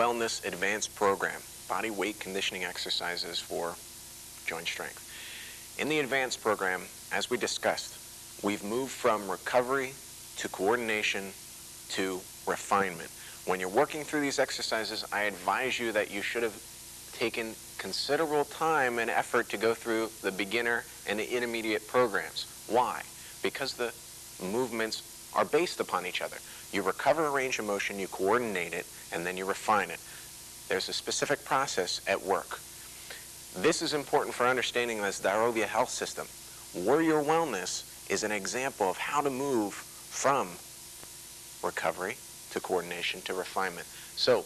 Wellness Advanced Program, body weight conditioning exercises for joint strength. In the advanced program, as we discussed, we've moved from recovery to coordination to refinement. When you're working through these exercises, I advise you that you should have taken considerable time and effort to go through the beginner and the intermediate programs. Why? Because the movements are based upon each other. You recover a range of motion, you coordinate it, and then you refine it. There's a specific process at work. This is important for understanding this Darovia health system. Warrior Wellness is an example of how to move from recovery to coordination to refinement. So,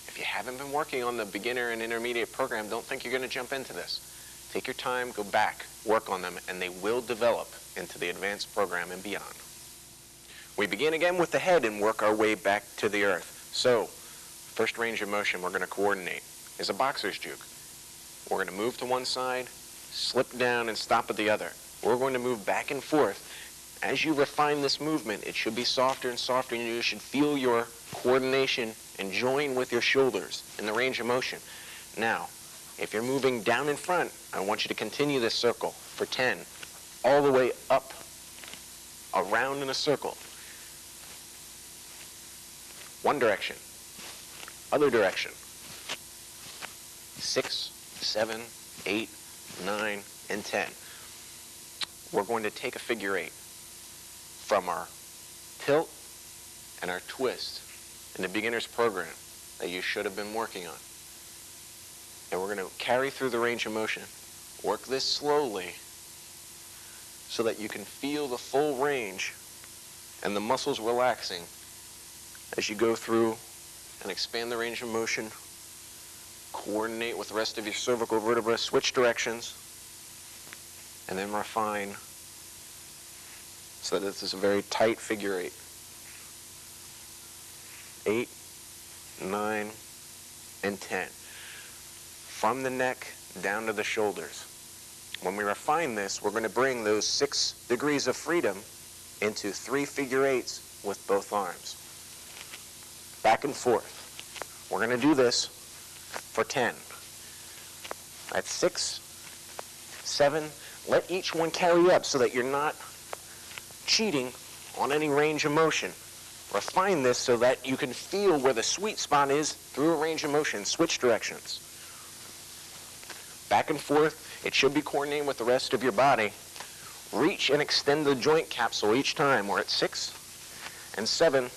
if you haven't been working on the beginner and intermediate program, don't think you're going to jump into this. Take your time, go back, work on them, and they will develop into the advanced program and beyond. We begin again with the head and work our way back to the earth. So, first range of motion we're going to coordinate is a boxer's juke. We're going to move to one side, slip down, and stop at the other. We're going to move back and forth. As you refine this movement, it should be softer and softer, and you should feel your coordination and join with your shoulders in the range of motion. Now, if you're moving down in front, I want you to continue this circle for 10, all the way up, around in a circle. One direction, other direction. 6, 7, 8, 9, and 10. We're going to take a figure 8 from our tilt and our twist in the beginner's program that you should have been working on. And we're going to carry through the range of motion. Work this slowly so that you can feel the full range and the muscles relaxing as you go through and expand the range of motion. Coordinate with the rest of your cervical vertebra, switch directions, and then refine so that this is a very tight figure 8. 8, 9, and 10. From the neck down to the shoulders. When we refine this, we're going to bring those 6 degrees of freedom into 3 figure 8s with both arms. Back and forth. We're going to do this for 10. That's 6, 7. Let each one carry up so that you're not cheating on any range of motion. Refine this so that you can feel where the sweet spot is through a range of motion. Switch directions. Back and forth. It should be coordinated with the rest of your body. Reach and extend the joint capsule each time. We're at 6 and 7.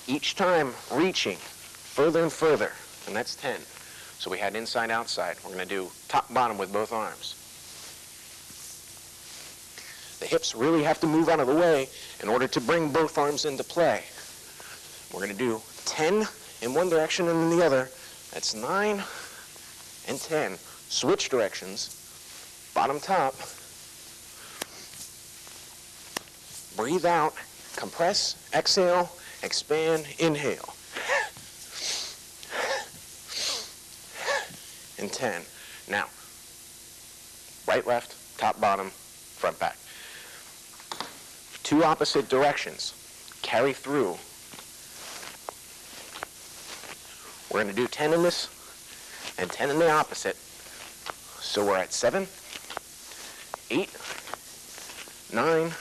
Each time reaching further and further. And that's 10. So we had inside, outside. We're going to do top, bottom with both arms. The hips really have to move out of the way in order to bring both arms into play. We're going to do 10 in one direction and in the other. That's 9 and 10. Switch directions. Bottom, top. Breathe out. Compress. Exhale. Expand. Inhale. And 10. Now, right, left, top, bottom, front, back. 2 opposite directions. Carry through. We're going to do 10 in this and 10 in the opposite. So we're at 7, 8, 9.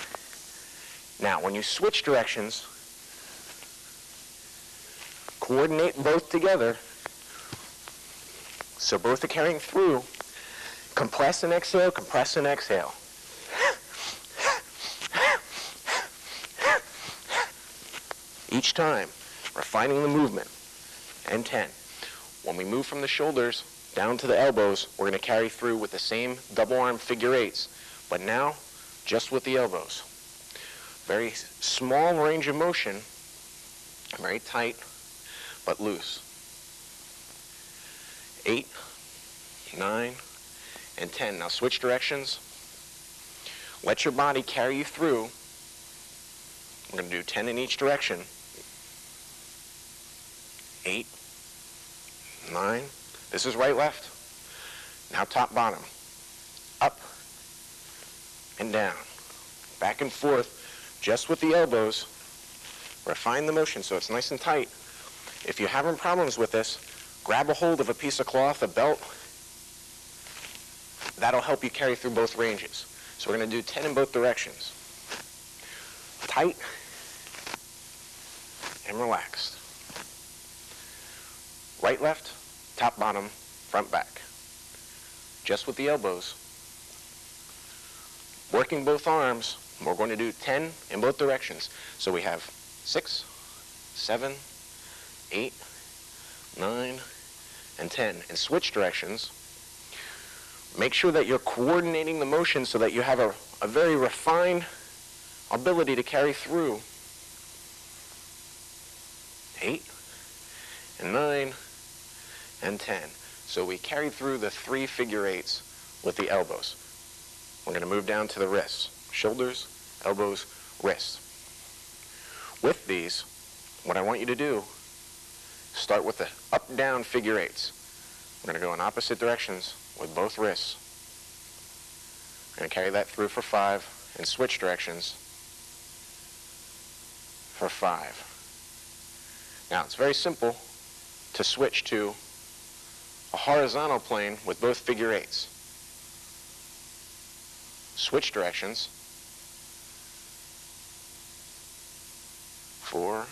Now, when you switch directions, coordinate both together. So both are carrying through. Compress and exhale, compress and exhale. Each time, refining the movement. And 10. When we move from the shoulders down to the elbows, we're going to carry through with the same double arm figure 8s, but now just with the elbows. Very small range of motion, very tight, but loose. 8, 9, and 10. Now switch directions. Let your body carry you through. We're going to do 10 in each direction. 8, 9. This is right, left. Now top, bottom. Up and down. Back and forth, just with the elbows. Refine the motion so it's nice and tight. If you're having problems with this, grab a hold of a piece of cloth, a belt. That'll help you carry through both ranges. So we're going to do 10 in both directions. Tight and relaxed. Right, left, top, bottom, front, back. Just with the elbows. Working both arms, we're going to do 10 in both directions. So we have 6, 7, 8, 9, and 10. And switch directions. Make sure that you're coordinating the motion so that you have a very refined ability to carry through. 8, and 9, and 10. So we carried through the 3 figure 8s with the elbows. We're going to move down to the wrists. Shoulders, elbows, wrists. With these, what I want you to do, start with the up-down figure 8s. We're going to go in opposite directions with both wrists. We're going to carry that through for 5 and switch directions for 5. Now, it's very simple to switch to a horizontal plane with both figure 8s. Switch directions. 4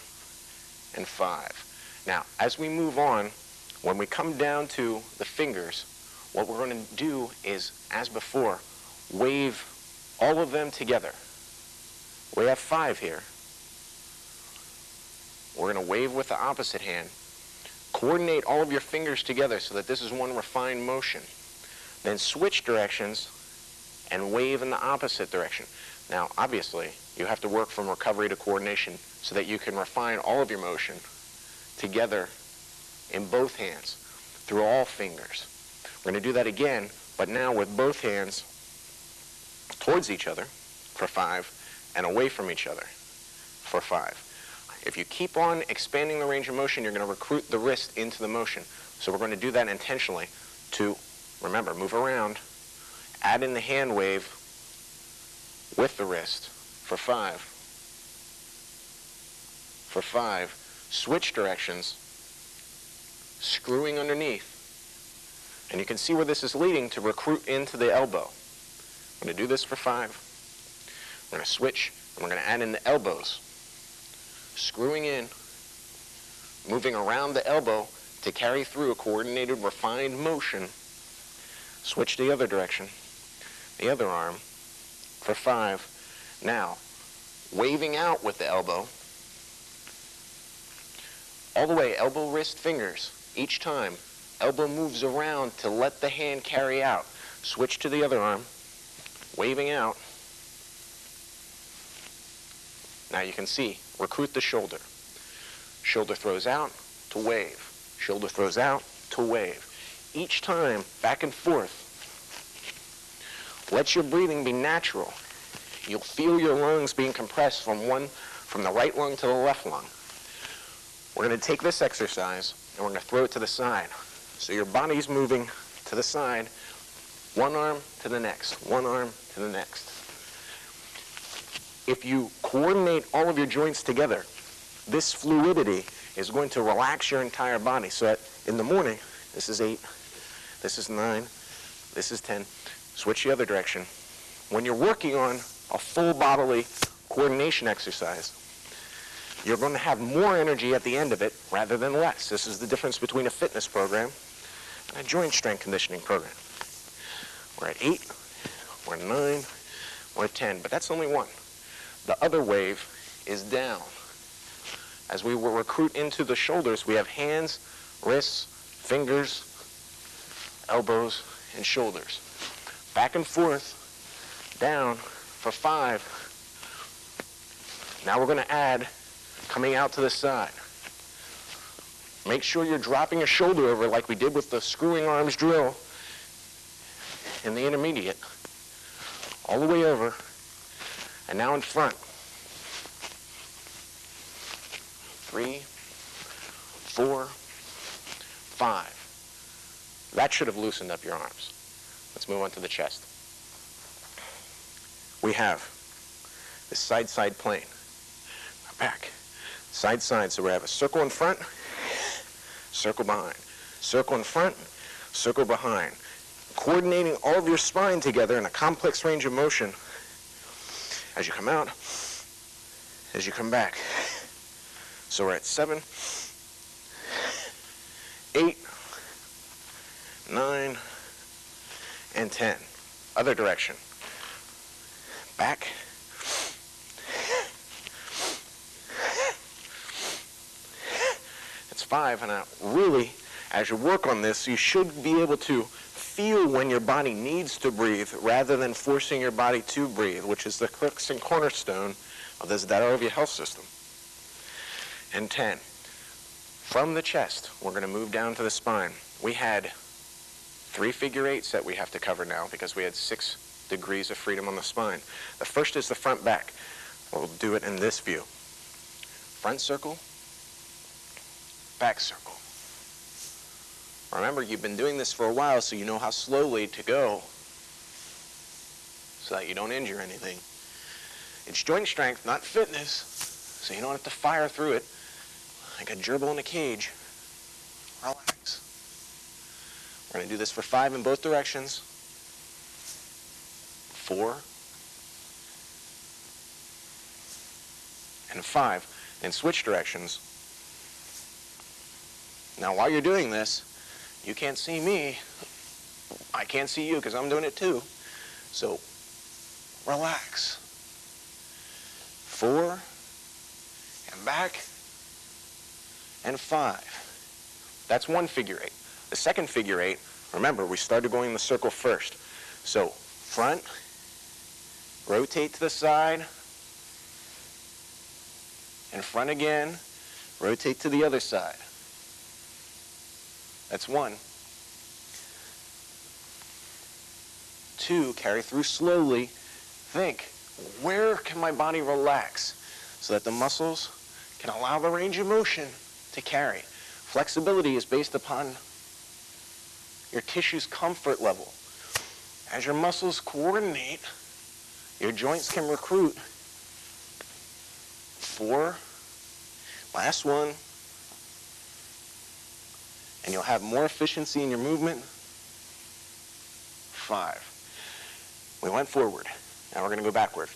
and 5. Now, as we move on, when we come down to the fingers, what we're going to do is, as before, wave all of them together. We have 5 here. We're going to wave with the opposite hand. Coordinate all of your fingers together so that this is one refined motion. Then switch directions and wave in the opposite direction. Now, obviously, you have to work from recovery to coordination so that you can refine all of your motion together in both hands through all fingers. We're going to do that again, but now with both hands towards each other for 5 and away from each other for 5. If you keep on expanding the range of motion, you're going to recruit the wrist into the motion. So we're going to do that intentionally to, remember, move around, add in the hand wave with the wrist for 5. For 5, switch directions, screwing underneath. And you can see where this is leading to recruit into the elbow. I'm going to do this for 5. We're going to switch, and we're going to add in the elbows. Screwing in, moving around the elbow to carry through a coordinated, refined motion. Switch the other direction, the other arm for 5. Now, waving out with the elbow, all the way, elbow, wrist, fingers. Each time, elbow moves around to let the hand carry out. Switch to the other arm, waving out. Now you can see, recruit the shoulder. Shoulder throws out to wave. Shoulder throws out to wave. Each time, back and forth. Let your breathing be natural. You'll feel your lungs being compressed from the right lung to the left lung. We're going to take this exercise and we're going to throw it to the side. So your body's moving to the side, one arm to the next, one arm to the next. If you coordinate all of your joints together, this fluidity is going to relax your entire body. So that in the morning, this is 8, this is 9, this is 10. Switch the other direction. When you're working on a full bodily coordination exercise, you're going to have more energy at the end of it rather than less. This is the difference between a fitness program and a joint strength conditioning program. We're at 8, we're at 9, we're at 10, but that's only one. The other wave is down. As we will recruit into the shoulders, we have hands, wrists, fingers, elbows, and shoulders. Back and forth, down for 5. Now we're going to add coming out to the side. Make sure you're dropping a shoulder over like we did with the screwing arms drill in the intermediate. All the way over. And now in front. 3, 4, 5. That should have loosened up your arms. Let's move on to the chest. We have this side-side plane. Back. Side-side. So we have a circle in front, circle behind. Circle in front, circle behind. Coordinating all of your spine together in a complex range of motion as you come out, as you come back. So we're at 7, 8, 9, and 10. Other direction. Back. It's 5, and really, as you work on this, you should be able to feel when your body needs to breathe rather than forcing your body to breathe, which is the crux and cornerstone of this Dharavi health system. And 10. From the chest, we're going to move down to the spine. We had 3 figure eights that we have to cover now because we had 6 degrees of freedom on the spine. The first is the front back. We'll do it in this view. Front circle, back circle. Remember, you've been doing this for a while, so you know how slowly to go so that you don't injure anything. It's joint strength, not fitness, so you don't have to fire through it like a gerbil in a cage. Relax. We're going to do this for 5 in both directions. 4. And 5. And switch directions. Now, while you're doing this, you can't see me. I can't see you because I'm doing it too. So, relax. 4. And back. And 5. That's one figure eight. The second figure eight, remember, we started going in the circle first. So, front, rotate to the side, and front again, rotate to the other side. That's 1. 2, carry through slowly. Think, where can my body relax so that the muscles can allow the range of motion to carry? Flexibility is based upon your tissue's comfort level. As your muscles coordinate, your joints can recruit. 4, last one, and you'll have more efficiency in your movement. 5. We went forward. Now we're going to go backward.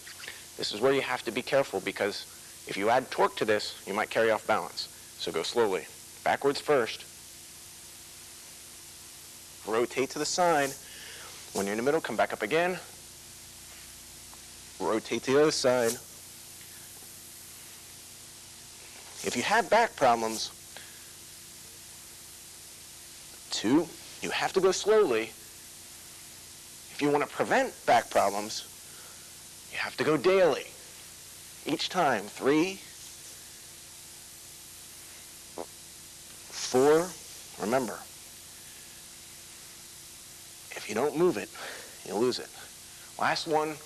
This is where you have to be careful because if you add torque to this, you might carry off balance. So go slowly. Backwards first. Rotate to the side. When you're in the middle, come back up again. Rotate to the other side. If you have back problems, 2, you have to go slowly. If you want to prevent back problems, you have to go daily. Each time, 3, 4, remember, if you don't move it, you'll lose it. Last one.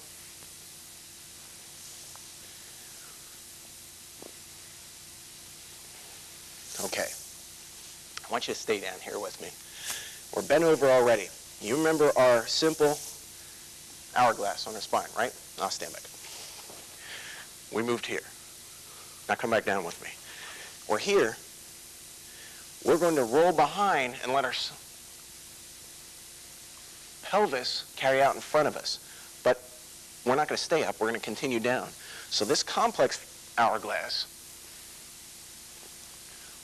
Okay. I want you to stay down here with me. We're bent over already. You remember our simple hourglass on our spine, right? I'll stand back. We moved here. Now come back down with me. We're here. We're going to roll behind and let our pelvis carry out in front of us. But we're not going to stay up. We're going to continue down. So this complex hourglass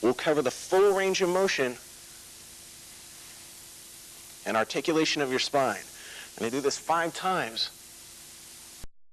will cover the full range of motion and articulation of your spine. I'm going to do this 5 times.